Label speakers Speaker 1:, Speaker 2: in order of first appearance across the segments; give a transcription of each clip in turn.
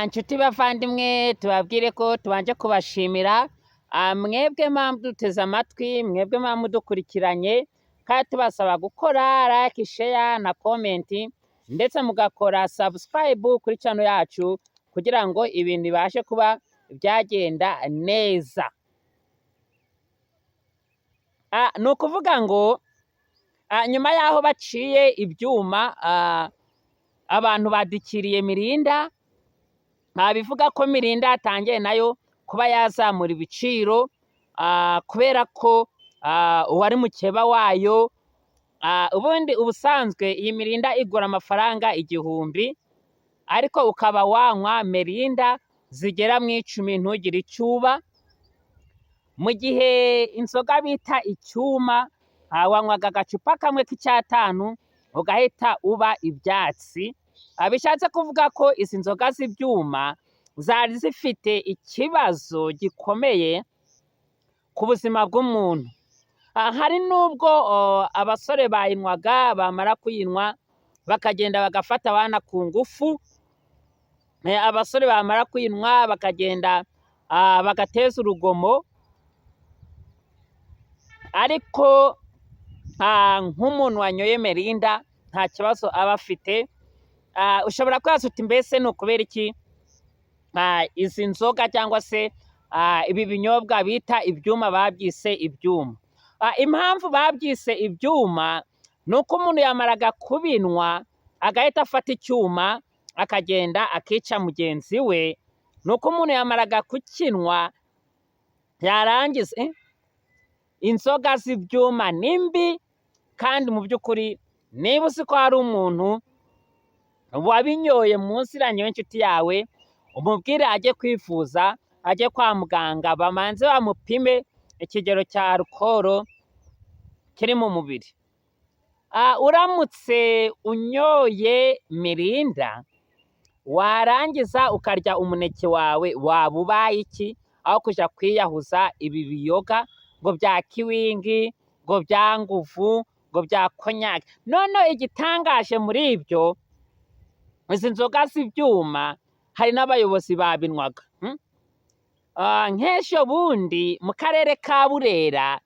Speaker 1: Inshuti bavandimwe tubabwire ko tubanje kubashimira mwebwe duteze amatwi, mwebwe mudukurikiranye, kandi tubasaba gukora like, share na comment, ndetse mugakora subscribe kuri channel yacu kugira ngo ibintu bibashe kuba byagenda neza. Ni ukuvuga ngo nyuma y'aho baciye ibyuma abantu badikiriye Mirinda, bivuga ko Mirinda yatangiye nayo kuba yazamura ibiciro kubera ko uwari mukeba wayo, ubundi ubusanzwe iyi Mirinda igura amafaranga 1000, ariko ukaba wanywa Mirinda zigera mu 10 ntugire icyuba. Mu gihe inzoga bita icyuma wanywaga agacupa kamwe k'5 ugahita uba ibyatsi. Bishatse kuvuga ko izi nzoga z'ibyuma zari zifite ikibazo gikomeye ku buzima bw'umuntu. Hari n'ubwo abasore bayinywaga, bamara kuyinywa bakagenda bagafata abana ku ngufu. Abasore bamara kuyinywa bakagenda bagateza urugomo, ariko nk'umuntu wanyoye Mirinda nta kibazo aba afite. Ushobora kwibaza uti mbese ni ukubera iki izi nzoga cyangwa se ibi binyobwa bita ibyuma babyise ibyuma? Impamvu babyise ibyuma ni uko umuntu yamaraga kubinywa agahita afata icyuma akagenda akica mugenzi we. Ni uko umuntu yamaraga kukinywa yarangiza. Inzoga z'ibyuma ni mbi, kandi mu by'ukuri niba uzi ko hari umuntu wabinyoye munziranye w'inshuti yawe, umubwire ajye kwivuza, ajye kwa muganga, bamanze bamupime ikigero cya alcohol kiri mu mubiri. Uramutse unyoye Mirinda warangiza ukarya umuneke wawe, waba ubaye iki? Aho kujya kwiyahuza ibi biyoga ngo bya kiwingi, ngo bya nguvu, ngo bya konyage. None igitangaje muri ibyo, izi nzoga z'ibyuma hari n'abayobozi babinywaga. Nk'ejo bundi mu karere ka Burera,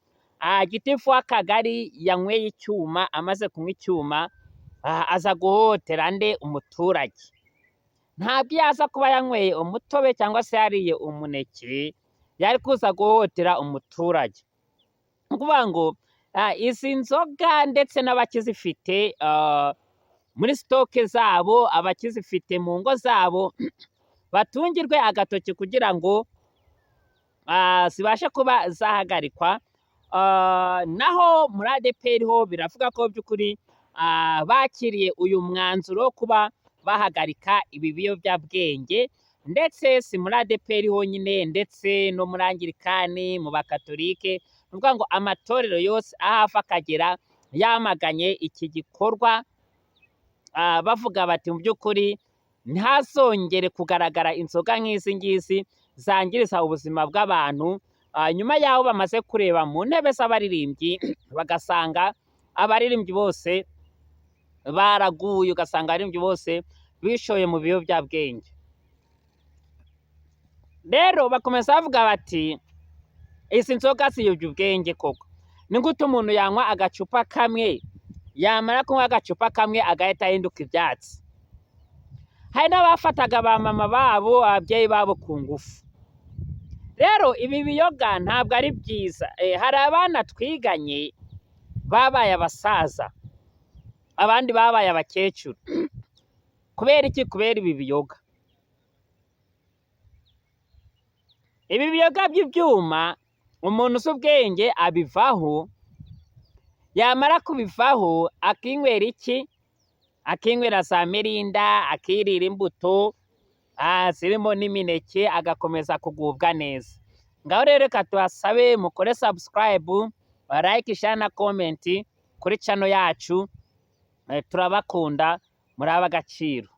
Speaker 1: gitifu w'akagari yanyweye icyuma. Amaze kunywa icyuma aza guhohotera umuturage. Ntabwo yaza kuba yanyweye umutobe cyangwa se yariye umuneke, yari kuza guhohotera umuturage. Ni ukuvuga ngo izi nzoga ndetse n'abakizifite muri sitoke zabo, abakizifite mu ngo zabo, batungirwe agatoki kugira ngo zibashe kuba zahagarikwa. Naho muri ADEPR ho biravuga ko by'ukuri bakiriye uyu mwanzuro wo kuba bahagarika ibi biyobyabwenge, ndetse si muri ADEPR honyine, ndetse no muri Anglikani, mu Bakatolike. Ni ukuvuga ngo amatorero yose aho ava akagera yamaganye iki gikorwa, bavuga bati mu by'ukuri ntihazongere kugaragara inzoga nk'izi ngizi zangiriza ubuzima bw'abantu. Nyuma y'aho bamaze kureba mu ntebe z'abaririmbyi bagasanga abaririmbyi bose baraguye, ugasanga abaririmbyi bose bishoye mu biyobyabwenge. Rero bakomeza bavuga bati izi nzoga ziyobya ubwenge koko. Ni gute umuntu yanywa agacupa kamwe, yamara kunywa agacupa kamwe agahita ahinduka ibyatsi? Hari n'abafataga ba mama babo, ababyeyi babo ku ngufu. Rero ibi biyoga ntabwo ari byiza. Hari abana twiganye babaye abasaza, abandi babaye abakecuru. Kubera iki? Kubera ibi biyoga. Ibi biyoga by'ibyuma, umuntu uzi ubwenge abivaho, yamara kubivaho akinywera iki? Akinywera za Mirinda, akirira imbuto zirimo n'imineke, agakomeza kugubwa neza. Ngaho rero reka tubasabe mukore subscribe, like, share na comment kuri channel yacu. Turabakunda, muri ab'agaciro.